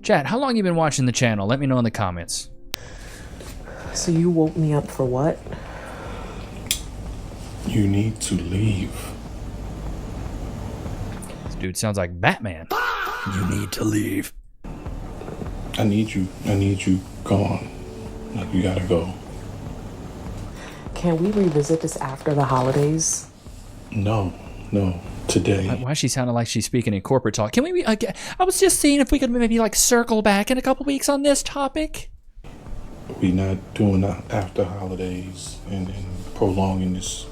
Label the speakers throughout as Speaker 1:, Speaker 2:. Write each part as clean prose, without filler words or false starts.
Speaker 1: Chat, how long you been watching the channel? Let me know in the comments.
Speaker 2: So you woke me up for what?
Speaker 3: You need to leave.
Speaker 1: This dude sounds like Batman. You need to leave.
Speaker 3: I need you gone. Like, you gotta go.
Speaker 2: Can we revisit this after the holidays?
Speaker 3: No, today.
Speaker 1: Why is she sounding like she's speaking in corporate talk? Can we, I was just seeing if we could maybe like circle back in a couple weeks on this topic.
Speaker 3: We not doing the after holidays and prolonging this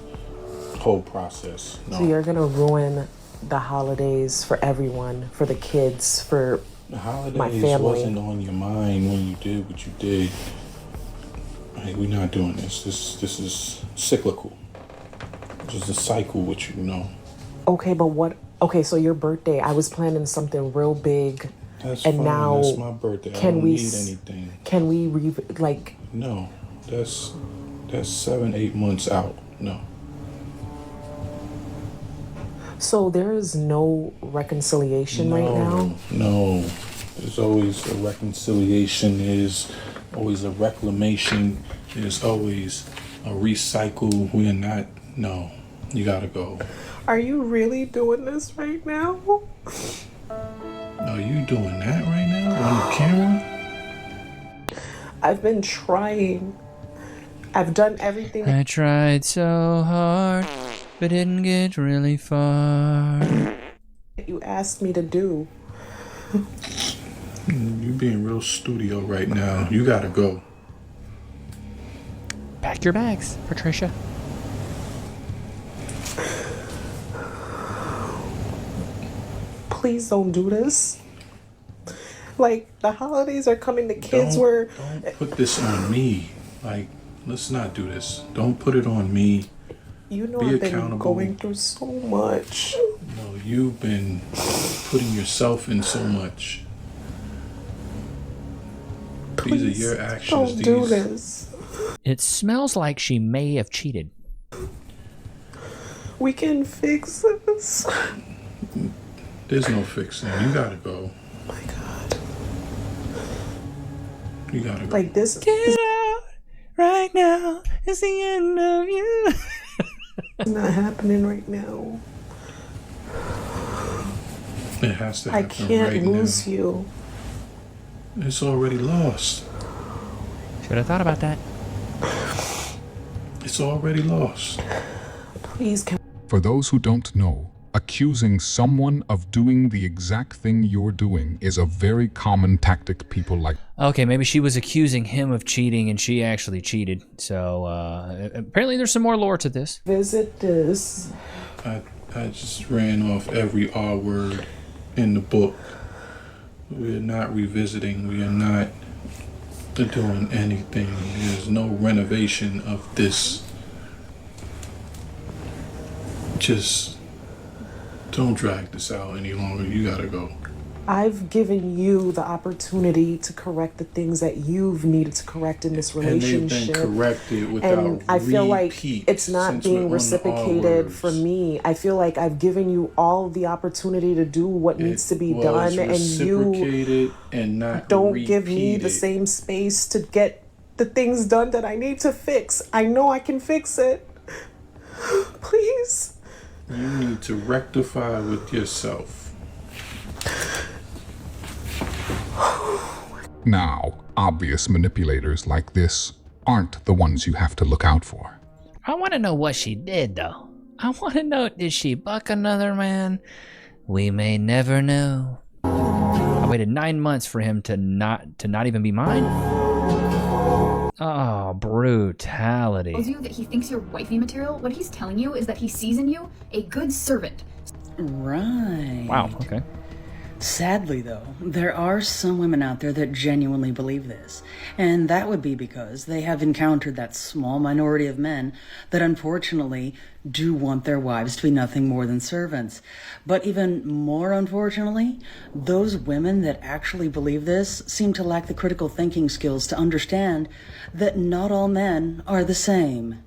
Speaker 3: whole process. No.
Speaker 2: So you're gonna ruin the holidays for everyone, for the kids, for
Speaker 3: the holidays
Speaker 2: my family.
Speaker 3: Wasn't on your mind when you did what you did. Hey, we're not doing this. This is cyclical. Just a cycle with you, know.
Speaker 2: Okay, but what? Okay, so your birthday, I was planning something real big.
Speaker 3: That's
Speaker 2: and
Speaker 3: fine.
Speaker 2: now
Speaker 3: That's my birthday. I don't need anything.
Speaker 2: Can we
Speaker 3: No, that's 7-8 months out. No.
Speaker 2: So there is no reconciliation right now?
Speaker 3: No. There's always a reconciliation. There's always a reclamation. There's always a recycle. We are not. No. You gotta go.
Speaker 2: Are you really doing this right now?
Speaker 3: No, you doing that right now on the camera?
Speaker 2: I've been trying. I've done everything.
Speaker 1: I tried so hard, but didn't get really far.
Speaker 2: You asked me to do.
Speaker 3: You being real studio right now. You gotta go.
Speaker 1: Pack your bags, Patricia.
Speaker 2: Please don't do this. Like, the holidays are coming, the kids
Speaker 3: Don't put this on me. Like, let's not do this. Don't put it on me.
Speaker 2: You know,
Speaker 3: Be
Speaker 2: I've been
Speaker 3: accountable.
Speaker 2: going through so much.
Speaker 3: No, you've been putting yourself in so much.
Speaker 2: Please,
Speaker 3: these are your actions.
Speaker 2: don't do this.
Speaker 1: It smells like she may have cheated.
Speaker 2: We can fix this.
Speaker 3: There's no fixing. You gotta go.
Speaker 2: Oh my God.
Speaker 3: You gotta go.
Speaker 2: Like this.
Speaker 1: Get out right now. It's the end of you.
Speaker 2: It's not happening right now.
Speaker 3: It has to
Speaker 2: I
Speaker 3: happen
Speaker 2: can't
Speaker 3: right
Speaker 2: lose
Speaker 3: now.
Speaker 2: you.
Speaker 3: It's already lost.
Speaker 1: Should have thought about that.
Speaker 3: It's already lost.
Speaker 2: Please, can
Speaker 4: For those who don't know, accusing someone of doing the exact thing you're doing is a very common tactic people like.
Speaker 1: Okay, maybe she was accusing him of cheating and she actually cheated. So apparently there's some more lore to this.
Speaker 2: visit this.
Speaker 3: I just ran off every R word in the book. We are not revisiting. We are not doing anything. There's no renovation of this. Just don't drag this out any longer. You gotta go.
Speaker 2: I've given you the opportunity to correct the things that you've needed to correct in this
Speaker 3: And they've
Speaker 2: relationship.
Speaker 3: been corrected without
Speaker 2: And I feel like
Speaker 3: repeat
Speaker 2: it's not
Speaker 3: since we're
Speaker 2: being
Speaker 3: on the R
Speaker 2: reciprocated
Speaker 3: words.
Speaker 2: for me. I feel like I've given you all the opportunity to do what needs to be
Speaker 3: was
Speaker 2: done, and you
Speaker 3: reciprocated and not
Speaker 2: don't give me the
Speaker 3: repeated.
Speaker 2: same space to get the things done that I need to fix. I know I can fix it. Please.
Speaker 3: You need to rectify with yourself.
Speaker 4: Now, obvious manipulators like this aren't the ones you have to look out for.
Speaker 1: I want to know what she did, though. I want to know, did she buck another man? We may never know. I waited 9 months for him to not even be mine. Oh, brutality.
Speaker 5: Tells you that he thinks you're wifey material. What he's telling you is that he sees in you a good servant.
Speaker 6: Right.
Speaker 1: Wow, okay.
Speaker 6: Sadly, though, there are some women out there that genuinely believe this. And that would be because they have encountered that small minority of men that unfortunately do want their wives to be nothing more than servants. But even more unfortunately, those women that actually believe this seem to lack the critical thinking skills to understand that not all men are the same.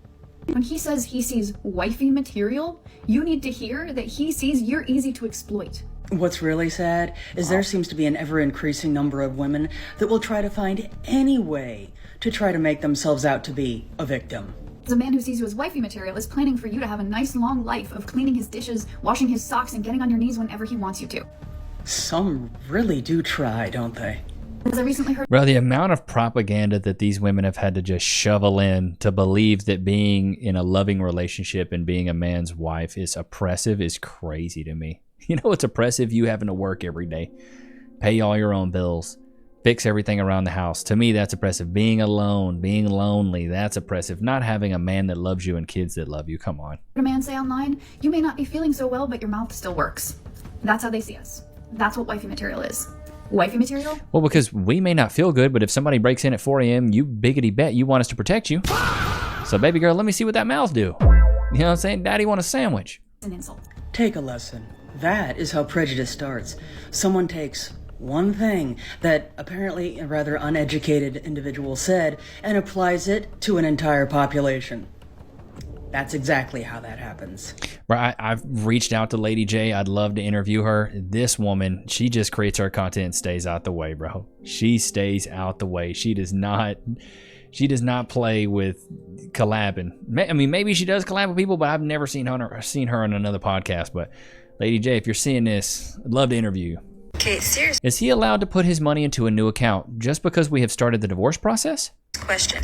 Speaker 5: When he says he sees wifey material, you need to hear that he sees you're easy to exploit.
Speaker 6: What's really sad is there seems to be an ever-increasing number of women that will try to find any way to try to make themselves out to be a victim.
Speaker 5: The man who sees you as wifey material is planning for you to have a nice long life of cleaning his dishes, washing his socks, and getting on your knees whenever he wants you to.
Speaker 6: Some really do try, don't they?
Speaker 5: As I recently heard
Speaker 1: Bro, the amount of propaganda that these women have had to just shovel in to believe that being in a loving relationship and being a man's wife is oppressive is crazy to me. You know what's oppressive? You having to work every day, pay all your own bills, fix everything around the house. To me, that's oppressive. Being alone, being lonely, that's oppressive. Not having a man that loves you and kids that love you. Come on.
Speaker 5: a man say online, you may not be feeling so well, but your mouth still works. That's how they see us. That's what wifey material is. Wifey material?
Speaker 1: Well, because we may not feel good, but if somebody breaks in at 4 a.m., you biggity bet you want us to protect you. So, baby girl, let me see what that mouth do. You know what I'm saying? Daddy want a sandwich.
Speaker 5: It's an insult.
Speaker 6: Take a lesson. That is how prejudice starts. Someone takes one thing that apparently a rather uneducated individual said and applies it to an entire population. That's exactly how that happens.
Speaker 1: Bro, I've reached out to Lady J. I'd love to interview her. This woman, she just creates her content and stays out the way, bro. She stays out the way. She does not play with collabing. I mean, maybe she does collab with people, but I've never seen her on another podcast. But Lady J, if you're seeing this, I'd love to interview you.
Speaker 7: Okay, seriously.
Speaker 1: Is he allowed to put his money into a new account just because we have started the divorce process?
Speaker 7: Question.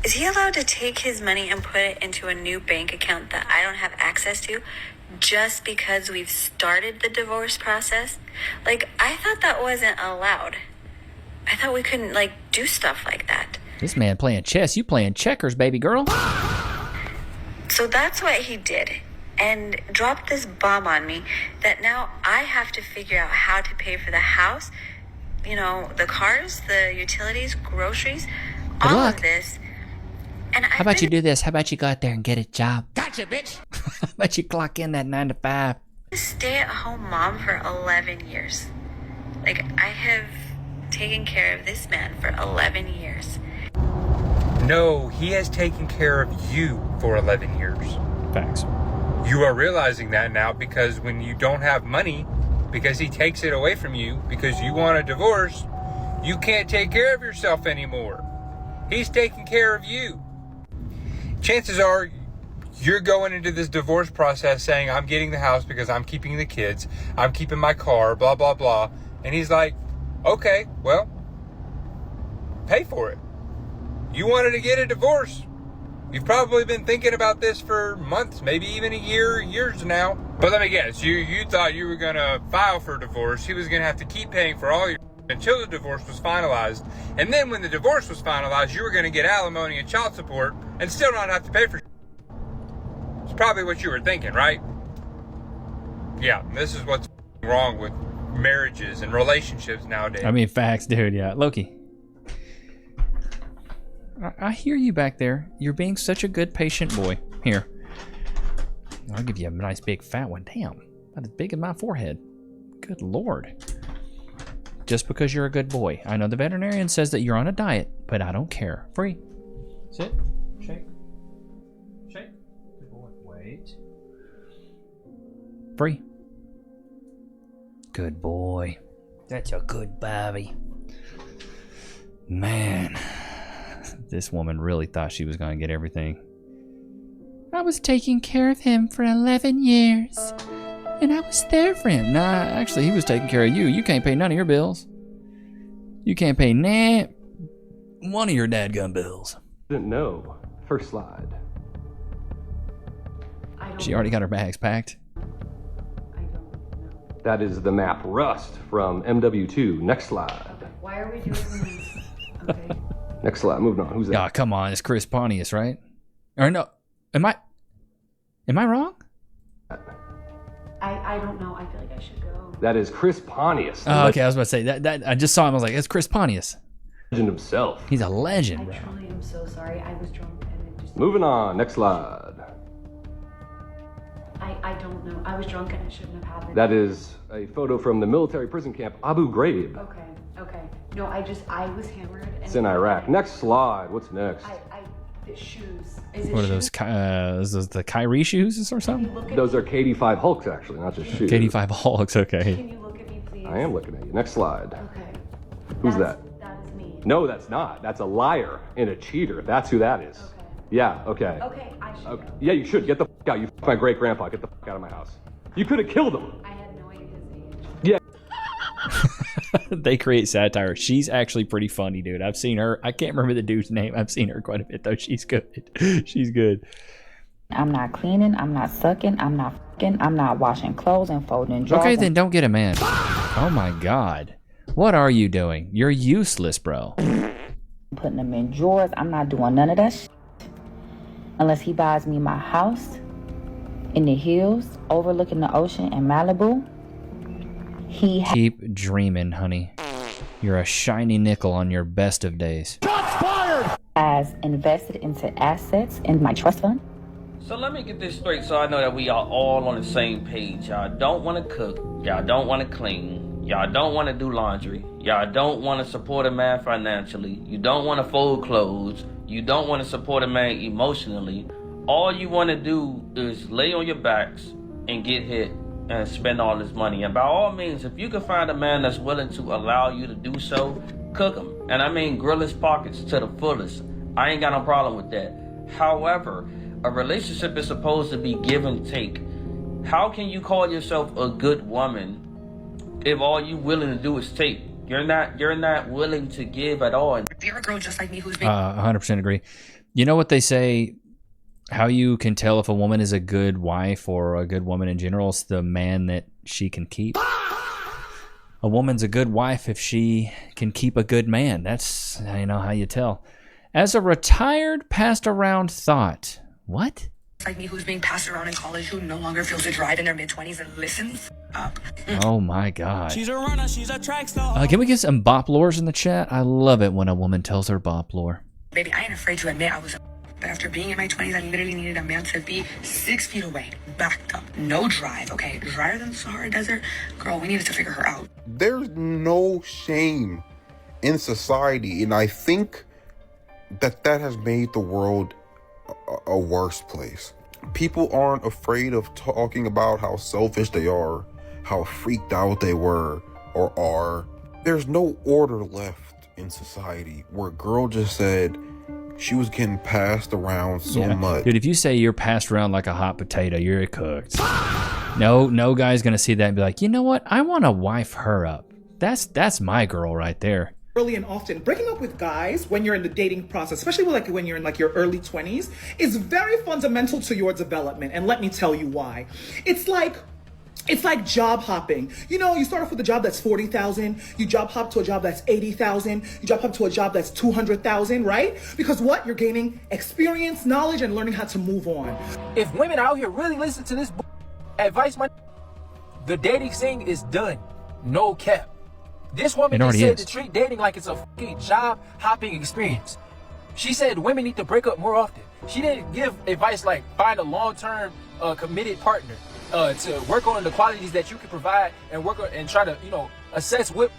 Speaker 7: Is he allowed to take his money and put it into a new bank account that I don't have access to just because we've started the divorce process? Like, I thought that wasn't allowed. I thought we couldn't, do stuff like that.
Speaker 1: This man playing chess, you playing checkers, baby girl.
Speaker 7: So that's what he did. And dropped this bomb on me that now I have to figure out how to pay for the house, the cars, the utilities, groceries,
Speaker 1: Good
Speaker 7: all
Speaker 1: luck.
Speaker 7: of this. And
Speaker 1: How about you do this? How about you go out there and get a job? Gotcha, bitch. How about you clock in that 9 to 5?
Speaker 7: a stay-at-home mom for 11 years. I have taken care of this man for 11 years.
Speaker 8: No, he has taken care of you for 11 years.
Speaker 1: Facts.
Speaker 8: You are realizing that now because when you don't have money, because he takes it away from you, because you want a divorce, you can't take care of yourself anymore. He's taking care of you. Chances are you're going into this divorce process saying, I'm getting the house because I'm keeping the kids, I'm keeping my car, blah, blah, blah. And he's like, okay, well, pay for it. You wanted to get a divorce. You've probably been thinking about this for months, maybe even a year, years now. But let me guess, you thought you were going to file for divorce. He was going to have to keep paying for all your until the divorce was finalized. And then when the divorce was finalized, you were going to get alimony and child support and still not have to pay for. It's probably what you were thinking, right? Yeah, this is what's wrong with marriages and relationships nowadays.
Speaker 1: I mean, facts, dude. Yeah, Loki. I hear you back there. You're being such a good, patient boy. Here. I'll give you a nice big fat one. Damn. About as big as my forehead. Good Lord. Just because you're a good boy. I know the veterinarian says that you're on a diet, but I don't care. Free. Sit. Shake. Shake. Good boy. Wait. Free. Good boy. That's a good Bobby. Man. This woman really thought she was going to get everything. I was taking care of him for 11 years. And I was there for him. Nah, actually, he was taking care of you. You can't pay none of your bills. You can't pay one of your dadgum bills.
Speaker 9: Didn't know. First slide.
Speaker 1: She already got her bags packed.
Speaker 9: That is the map Rust from MW2. Next slide.
Speaker 10: Why are we doing this? Okay.
Speaker 9: Next slide. Moving on. Who's that?
Speaker 1: Oh, come on. It's Chris Pontius, right? Or no. Am I wrong?
Speaker 10: I don't know. I feel like I should go.
Speaker 9: That is Chris Pontius.
Speaker 1: Oh, okay. I was about to say that I just saw him. I was like, it's Chris Pontius.
Speaker 9: Legend himself.
Speaker 1: He's a legend, bro.
Speaker 10: I truly am so sorry. I was drunk and it just...
Speaker 9: Moving on. Next slide.
Speaker 10: I don't know. I was drunk and it shouldn't have happened.
Speaker 9: That is a photo from the military prison camp Abu Ghraib.
Speaker 10: Okay. No, I was hammered. And
Speaker 9: It's in Iraq. Next slide. What's next?
Speaker 10: The shoes. Is it
Speaker 1: What are those? Is those the Kyrie shoes or something?
Speaker 9: Those are KD5 Hulks, actually, not just shoes.
Speaker 1: KD5 Hulks, okay.
Speaker 10: Can you look
Speaker 9: I am looking at you. Next slide.
Speaker 10: Okay.
Speaker 9: Who's that?
Speaker 10: That is me.
Speaker 9: No, that's not. That's a liar and a cheater. That's who that is.
Speaker 10: Okay.
Speaker 9: Yeah, okay.
Speaker 10: Okay, I should
Speaker 9: Okay.
Speaker 10: go.
Speaker 9: Yeah, you should. Get the f*** out. You f*** my great-grandpa. Get the f*** out of my house. You could have killed him.
Speaker 10: I had no idea his age.
Speaker 9: Yeah.
Speaker 1: They create satire. She's actually pretty funny, dude. I've seen her. I can't remember the dude's name. I've seen her quite a bit, though. She's good. She's good.
Speaker 11: I'm not cleaning, I'm not sucking, I'm not fucking, I'm not washing clothes and folding drawers.
Speaker 1: Okay, then don't get a man. Oh my God. What are you doing? You're useless, bro.
Speaker 11: Putting them in drawers. I'm not doing none of that shit. Unless he buys me my house in the hills overlooking the ocean in Malibu.
Speaker 1: Keep dreaming, honey. You're a shiny nickel on your best of days.
Speaker 11: Has invested into assets in my trust fund.
Speaker 12: So let me get this straight so I know that we are all on the same page. Y'all don't want to cook. Y'all don't want to clean. Y'all don't want to do laundry. Y'all don't want to support a man financially. You don't want to fold clothes. You don't want to support a man emotionally. All you want to do is lay on your backs and get hit and spend all this money. And by all means, if you can find a man that's willing to allow you to do so, cook him. And I mean grill his pockets to the fullest. I ain't got no problem with that. However, a relationship is supposed to be give and take. How can you call yourself a good woman if all you willing to do is take? You're not willing to give at all.
Speaker 13: If you're a girl just like me who's been
Speaker 1: 100% agree. You know what they say, how you can tell if a woman is a good wife or a good woman in general? It's the man that she can keep. A woman's a good wife if she can keep a good man. That's, you know, how you tell. As a retired, passed around thought. What?
Speaker 13: like me who's being passed around in college who no longer feels a drive in their mid-20s and listens up.
Speaker 1: Oh my God.
Speaker 14: She's a runner, she's a track star.
Speaker 1: Can we get some bop lores in the chat? I love it when a woman tells her bop lore.
Speaker 13: Baby, I ain't afraid to admit I was a but after being in my 20s, I literally needed a man to be 6 feet away, backed up, no drive, okay? Drier than the Sahara Desert. Girl, we needed to figure her out.
Speaker 15: There's no shame in society, and I think that has made the world a worse place. People aren't afraid of talking about how selfish they are, how freaked out they were or are. There's no order left in society where a girl just said she was getting passed around so much.
Speaker 1: Dude, if you say you're passed around like a hot potato, you're cooked. No guy's gonna see that and be like, you know what? I want to wife her up. That's my girl right there.
Speaker 2: Early and often, breaking up with guys when you're in the dating process, especially when you're in like your early 20s, is very fundamental to your development. And let me tell you why. It's like job hopping. You know, you start off with a job that's 40,000, you job hop to a job that's 80,000, you job hop to a job that's 200,000, right? Because what? You're gaining experience, knowledge, and learning how to move on.
Speaker 14: If women out here really listen to this advice, the dating scene is done. No cap. This woman just said to treat dating like it's a fucking job hopping experience. She said women need to break up more often. She didn't give advice like find a long-term committed partner. To work on the qualities that you can provide and work on and try to, assess what,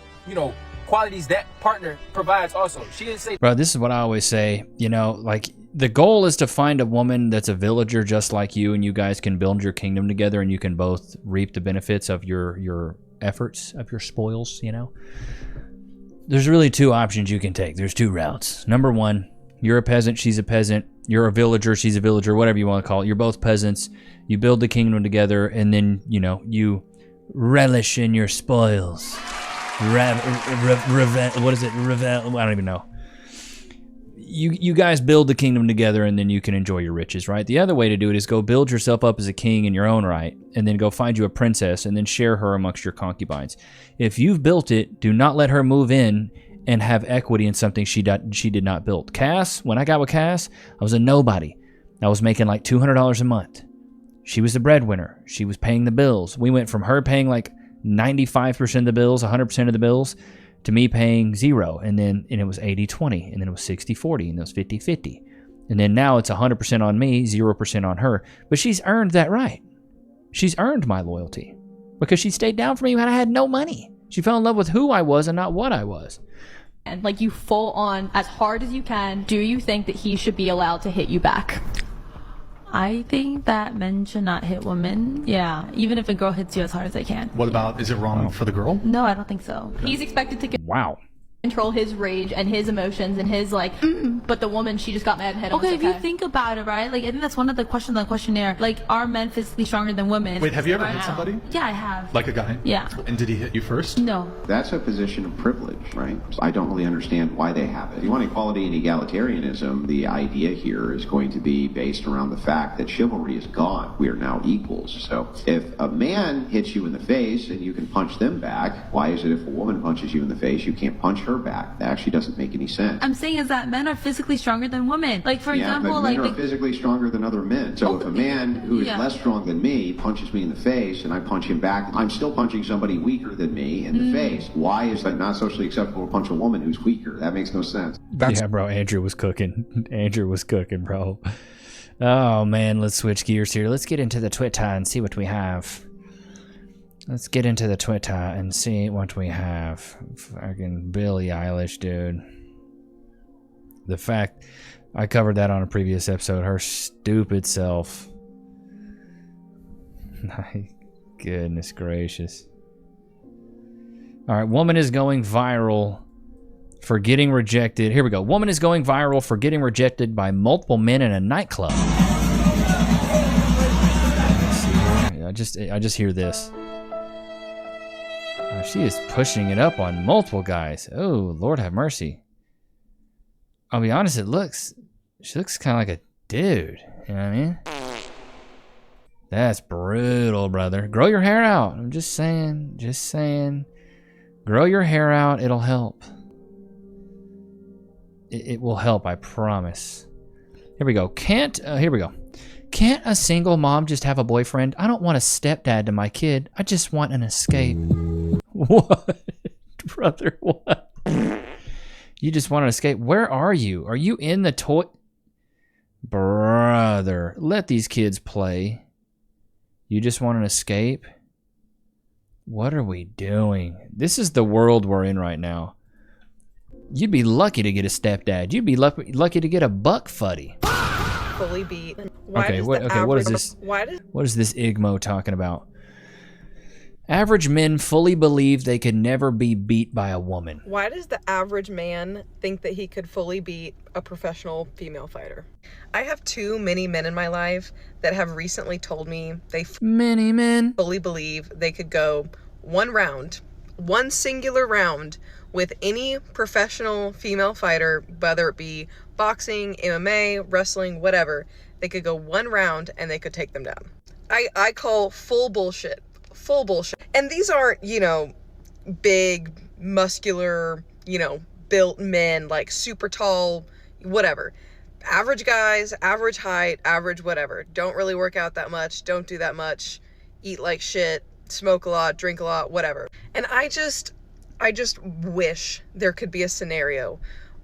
Speaker 14: qualities that partner provides also. She didn't say...
Speaker 1: Bro, this is what I always say, like the goal is to find a woman that's a villager just like you and you guys can build your kingdom together and you can both reap the benefits of your efforts, of your spoils, There's really two options you can take. There's two routes. Number one, you're a peasant, she's a peasant. You're a villager, she's a villager, whatever you want to call it. You're both peasants. You build the kingdom together, and then, you relish in your spoils. What is it? I don't even know. You guys build the kingdom together, and then you can enjoy your riches, right? The other way to do it is go build yourself up as a king in your own right, and then go find you a princess, and then share her amongst your concubines. If you've built it, do not let her move in and have equity in something she did not build. Cass, when I got with Cass, I was a nobody. I was making like $200 a month. She was the breadwinner. She was paying the bills. We went from her paying like 95% of the bills, 100% of the bills, to me paying zero. And it was 80-20, and then it was 60-40, and it was 50-50. And then now it's 100% on me, 0% on her. But she's earned that right. She's earned my loyalty because she stayed down for me when I had no money. She fell in love with who I was and not what I was.
Speaker 16: And like you full on as hard as you can, do you think that he should be allowed to hit you back? I think that men should not hit women. Yeah, even if a girl hits you as hard as they can.
Speaker 17: What about, is it wrong for the girl?
Speaker 16: No, I don't think so. He's expected to control his rage and his emotions and his but the woman, she just got mad and head on. Okay, if you think about it, right? Like, I think that's one of the questions on the questionnaire. Like, are men physically stronger than women?
Speaker 17: Wait, have you ever hit somebody?
Speaker 16: Yeah, I have.
Speaker 17: Like a guy?
Speaker 16: Yeah.
Speaker 17: And did he hit you first?
Speaker 16: No.
Speaker 18: That's a position of privilege, right? I don't really understand why they have it. If you want equality and egalitarianism, the idea here is going to be based around the fact that chivalry is gone. We are now equals. So if a man hits you in the face and you can punch them back, why is it if a woman punches you in the face, you can't punch her back? That actually doesn't make any sense.
Speaker 16: I'm saying is that men are physically stronger than women. Like, for example,
Speaker 18: but men are physically stronger than other men. So if a man who is less strong than me punches me in the face and I punch him back, I'm still punching somebody weaker than me in the face. Why is that not socially acceptable to punch a woman who's weaker? That makes no sense.
Speaker 1: Yeah, bro, Andrew was cooking. Andrew was cooking, bro. Oh, man, let's switch gears here. Let's get into the Twitter and see what we have. Let's get into the Twitter and see what we have. Fucking Billie Eilish, dude. The fact, I covered that on a previous episode, her stupid self. My goodness gracious. All right, woman is going viral for getting rejected. Here we go. Woman is going viral for getting rejected by multiple men in a nightclub. I just hear this. Oh, she is pushing it up on multiple guys. Oh, Lord have mercy. I'll be honest, she looks kind of like a dude. You know what I mean? That's brutal, brother. Grow your hair out. I'm just saying. Grow your hair out. It'll help. It will help, I promise. Here we go. Here we go. Can't a single mom just have a boyfriend? I don't want a stepdad to my kid. I just want an escape. What? Brother, what? You just want an escape? Where are you? Are you in the toy? Brother, let these kids play. You just want an escape? What are we doing? This is the world we're in right now. You'd be lucky to get a stepdad. You'd be lucky to get a buck fuddy.
Speaker 19: Fully beat.
Speaker 1: What is this? What is this Igmo talking about? Average men fully believe they could never be beat by a woman.
Speaker 19: Why does the average man think that he could fully beat a professional female fighter? I have too many men in my life that have recently told me they fully believe they could go one singular round with any professional female fighter, whether it be boxing, MMA, wrestling, whatever. They could go one round and they could take them down. I call full bullshit. Full bullshit. And these aren't, big, muscular, built men, like super tall, whatever. Average guys, average height, average whatever. Don't really work out that much. Don't do that much. Eat like shit. Smoke a lot. Drink a lot. Whatever. And I just wish there could be a scenario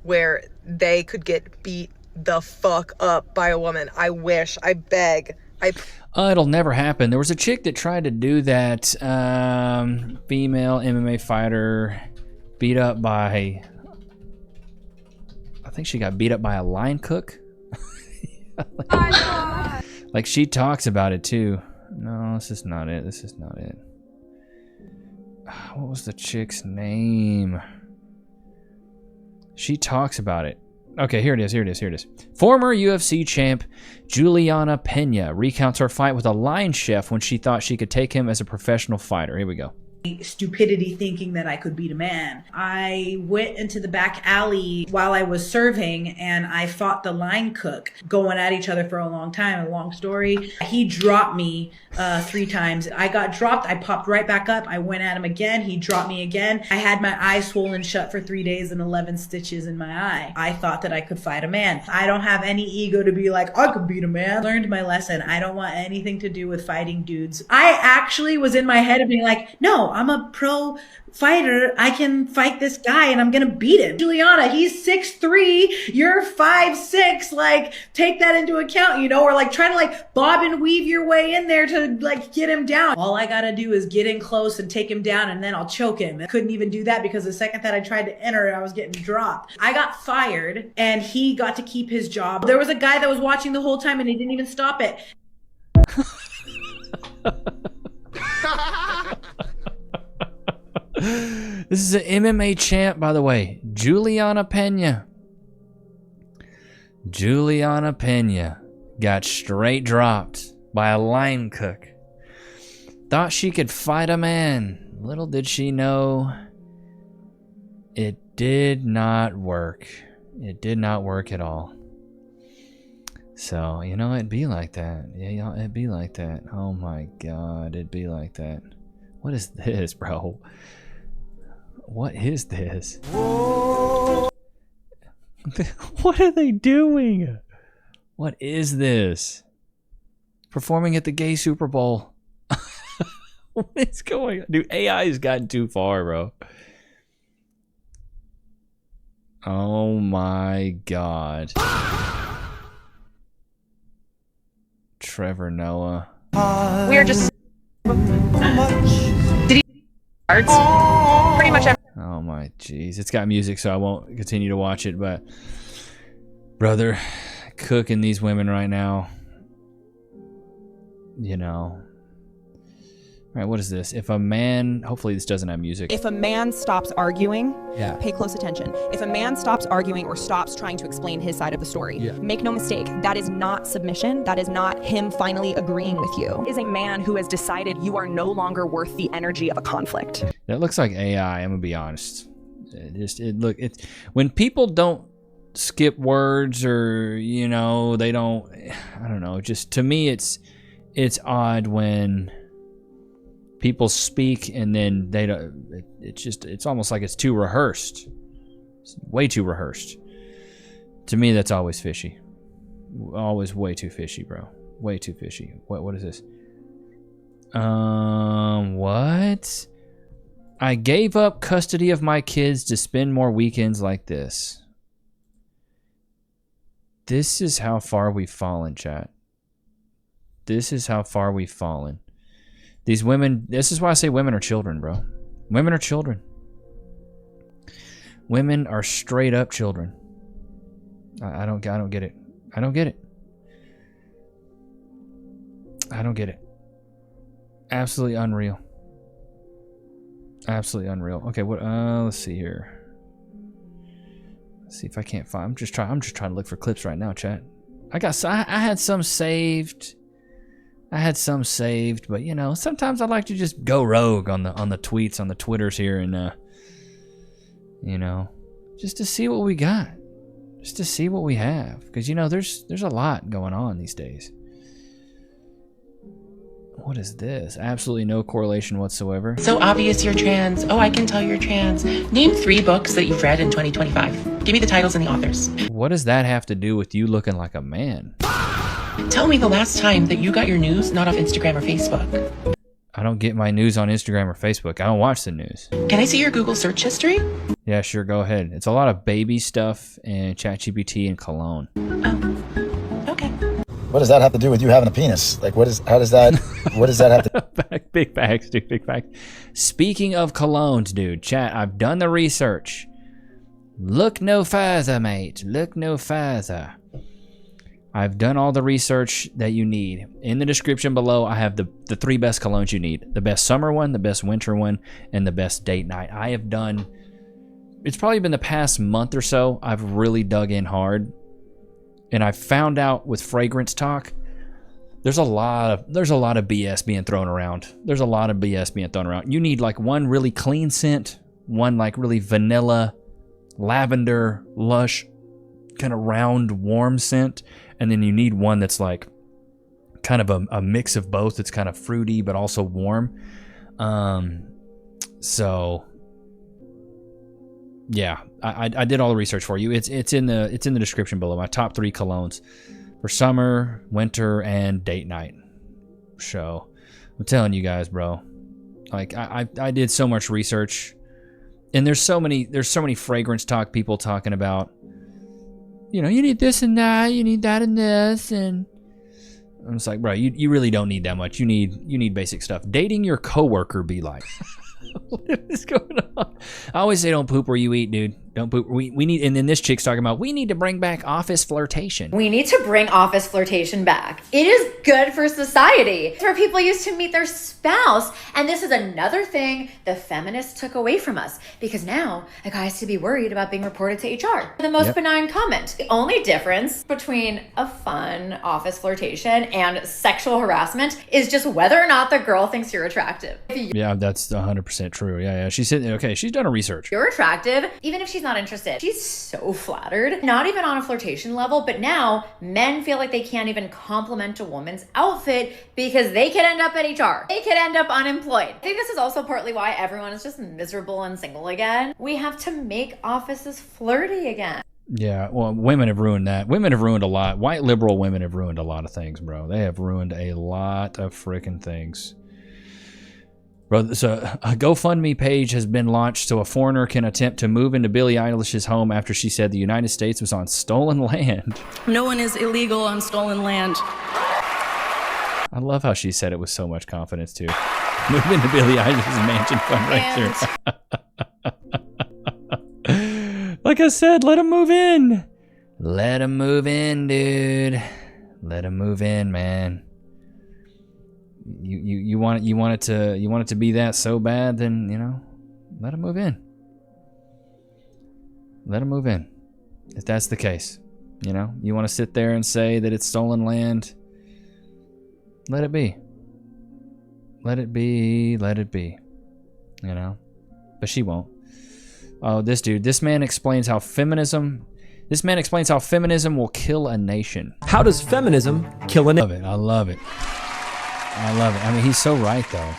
Speaker 19: where they could get beat the fuck up by a woman. I wish. I beg.
Speaker 1: It'll never happen. There was a chick that tried to do that. Female MMA fighter beat up by... I think she got beat up by a line cook. Like, she talks about it too. No, this is not it. What was the chick's name? She talks about it. Okay, here it is. Former UFC champ Juliana Pena recounts her fight with a line chef when she thought she could take him as a professional fighter. Here we go.
Speaker 20: Stupidity thinking that I could beat a man. I went into the back alley while I was serving and I fought the line cook, going at each other for a long time. A long story. He dropped me 3 times. I got dropped. I popped right back up. I went at him again. He dropped me again. I had my eye swollen shut for 3 days and 11 stitches in my eye. I thought that I could fight a man. I don't have any ego to be like, I could beat a man. Learned my lesson. I don't want anything to do with fighting dudes. I actually was in my head of being like, no, I'm a pro fighter. I can fight this guy and I'm going to beat him. Juliana, he's 6'3", you're 5'6". Like, take that into account, you know, or like try to like bob and weave your way in there to like get him down. All I got to do is get in close and take him down and then I'll choke him. I couldn't even do that because the second that I tried to enter, I was getting dropped. I got fired and he got to keep his job. There was a guy that was watching the whole time and he didn't even stop it.
Speaker 1: This is an MMA champ, by the way. Juliana Pena. Juliana Pena got straight dropped by a line cook. Thought she could fight a man. Little did she know, it did not work. It did not work at all. So, you know, it'd be like that. Yeah, it'd be like that. Oh my God, it'd be like that. What is this, bro? What is this? What are they doing? What is this? Performing at the gay Super Bowl. What is going on? Dude, AI has gotten too far, bro. Oh my God. Trevor Noah.
Speaker 21: We are just... Did he... Pretty much every...
Speaker 1: Oh my jeez. It's got music, so I won't continue to watch it, but brother, cooking these women right now. You know. All right, what is this? If a man, hopefully this doesn't have music.
Speaker 22: If a man stops arguing,
Speaker 1: Yeah.
Speaker 22: pay close attention. If a man stops arguing or stops trying to explain his side of the story, make no mistake, that is not submission. That is not him finally agreeing with you. Is a man who has decided you are no longer worth the energy of a conflict.
Speaker 1: That looks like AI, I'm gonna be honest. It's when people don't skip words or, you know, they don't, I don't know, just to me it's odd when people speak and then they don't, it's almost like it's too rehearsed. It's way too rehearsed. To me, that's always fishy. Always way too fishy, bro. Way too fishy. What is this? What? I gave up custody of my kids to spend more weekends like this. This is how far we've fallen, chat. This is how far we've fallen. These women, this is why I say women are children, bro. Women are children. Women are straight up children. I don't get it. I don't get it. I don't get it. Absolutely unreal. Absolutely unreal. Okay, what let's see here. Let's see if I can't find. I'm just trying to look for clips right now, chat. I had some saved. But you know, sometimes I like to just go rogue on the tweets, on the Twitters here, and you know, just to see what we got, just to see what we have, because you know, there's a lot going on these days. What is this? Absolutely no correlation whatsoever.
Speaker 23: So obvious you're trans. Oh, I can tell you're trans. Name 3 books that you've read in 2025. Give me the titles and the authors.
Speaker 1: What does that have to do with you looking like a man?
Speaker 23: Tell me the last time that you got your news not off Instagram or Facebook.
Speaker 1: I don't get my news on Instagram or Facebook. I don't watch the news.
Speaker 23: Can I see your Google search history?
Speaker 1: Yeah, sure, go ahead. It's a lot of baby stuff and ChatGPT and Cologne.
Speaker 24: What does that have to do with you having a penis? Like, what does that have to...
Speaker 1: Big facts, dude, big facts. Speaking of colognes, dude, chat, I've done the research. Look no further, mate. Look no further. I've done all the research that you need. In the description below, I have the 3 best colognes you need. The best summer one, the best winter one, and the best date night. I have done... It's probably been the past month or so, I've really dug in hard. And I found out with fragrance talk, there's a lot of BS being thrown around. There's a lot of BS being thrown around. You need like one really clean scent, one like really vanilla, lavender, lush, kind of round, warm scent, and then you need one that's like kind of a mix of both. It's kind of fruity but also warm. So yeah, I did all the research for you. It's in the description below. My top 3 colognes for summer, winter, and date night. So I'm telling you guys, bro, Like I did so much research, and there's so many fragrance talk people talking about, you know, you need this and that, you need that and this, and I'm just like, bro, you really don't need that much. You need basic stuff. Dating your coworker be like. What is going on? I always say don't poop where you eat, dude. Don't poop. We need, and then this chick's talking about we need to bring back office flirtation.
Speaker 3: We need to bring office flirtation back. It is good for society. It's where people used to meet their spouse. And this is another thing the feminists took away from us, because now a guy has to be worried about being reported to HR. The most benign comment. The only difference between a fun office flirtation and sexual harassment is just whether or not the girl thinks you're attractive.
Speaker 1: Yeah, that's 100% true. Yeah. She said, okay, she's done her research.
Speaker 3: You're attractive, even if she's not interested. She's so flattered, not even on a flirtation level, but now men feel like they can't even compliment a woman's outfit because they could end up at HR. They could end up unemployed. I think this is also partly why everyone is just miserable and single again. We have to make offices flirty again.
Speaker 1: Yeah, well, women have ruined that. Women have ruined a lot. White liberal women have ruined a lot of things, bro. They have ruined a lot of freaking things. Bro, so a GoFundMe page has been launched so a foreigner can attempt to move into Billie Eilish's home after she said the United States was on stolen land.
Speaker 4: No one is illegal on stolen land.
Speaker 1: I love how she said it with so much confidence, too. Move into Billie Eilish's mansion fundraiser. Like I said, let him move in. Let him move in, dude. Let him move in, man. You want it to be that so bad, then, you know, let him move in. Let him move in. If that's the case, you know, you want to sit there and say that it's stolen land, let it be. Let it be, let it be. You know? But she won't. Oh, this man explains how feminism will kill a nation.
Speaker 5: How does feminism kill a nation?
Speaker 1: I love it. I mean, he's so right, though.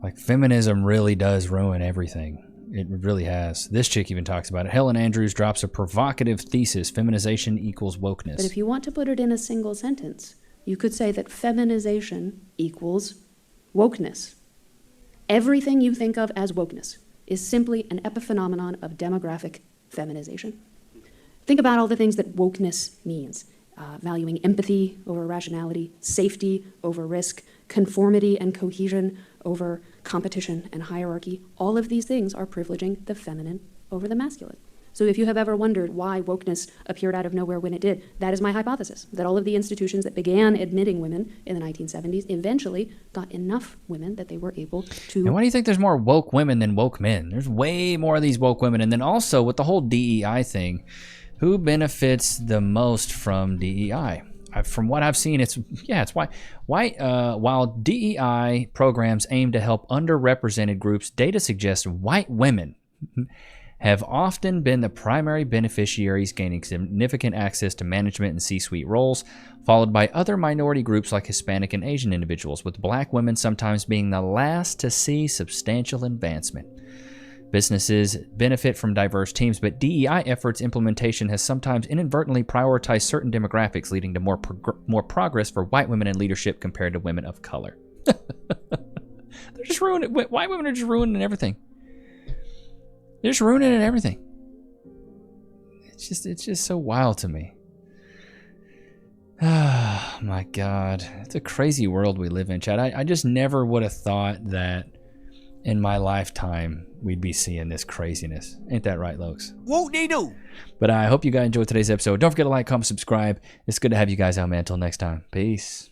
Speaker 1: Like, feminism really does ruin everything. It really has. This chick even talks about it. Helen Andrews drops a provocative thesis: feminization equals wokeness.
Speaker 6: But if you want to put it in a single sentence, you could say that feminization equals wokeness. Everything you think of as wokeness is simply an epiphenomenon of demographic feminization. Think about all the things that wokeness means. Valuing empathy over rationality, safety over risk, conformity and cohesion over competition and hierarchy. All of these things are privileging the feminine over the masculine. So if you have ever wondered why wokeness appeared out of nowhere when it did, that is my hypothesis, that all of the institutions that began admitting women in the 1970s eventually got enough women that they were able to...
Speaker 1: And why do you think there's more woke women than woke men? There's way more of these woke women. And then also with the whole DEI thing, who benefits the most from DEI? From what I've seen, it's while DEI programs aim to help underrepresented groups, data suggests white women have often been the primary beneficiaries, gaining significant access to management and C-suite roles, followed by other minority groups like Hispanic and Asian individuals, with black women sometimes being the last to see substantial advancement. Businesses benefit from diverse teams, but DEI efforts implementation has sometimes inadvertently prioritized certain demographics, leading to more progress for white women in leadership compared to women of color. They're just ruining it. White women are just ruining everything. They're just ruining everything. It's just so wild to me. Oh my God. It's a crazy world we live in, Chad. I just never would have thought that in my lifetime we'd be seeing this craziness. Ain't that right, Lokes?
Speaker 5: Whoop de doo.
Speaker 1: But I hope you guys enjoyed today's episode. Don't forget to like, comment, subscribe. It's good to have you guys out, man. Until next time. Peace.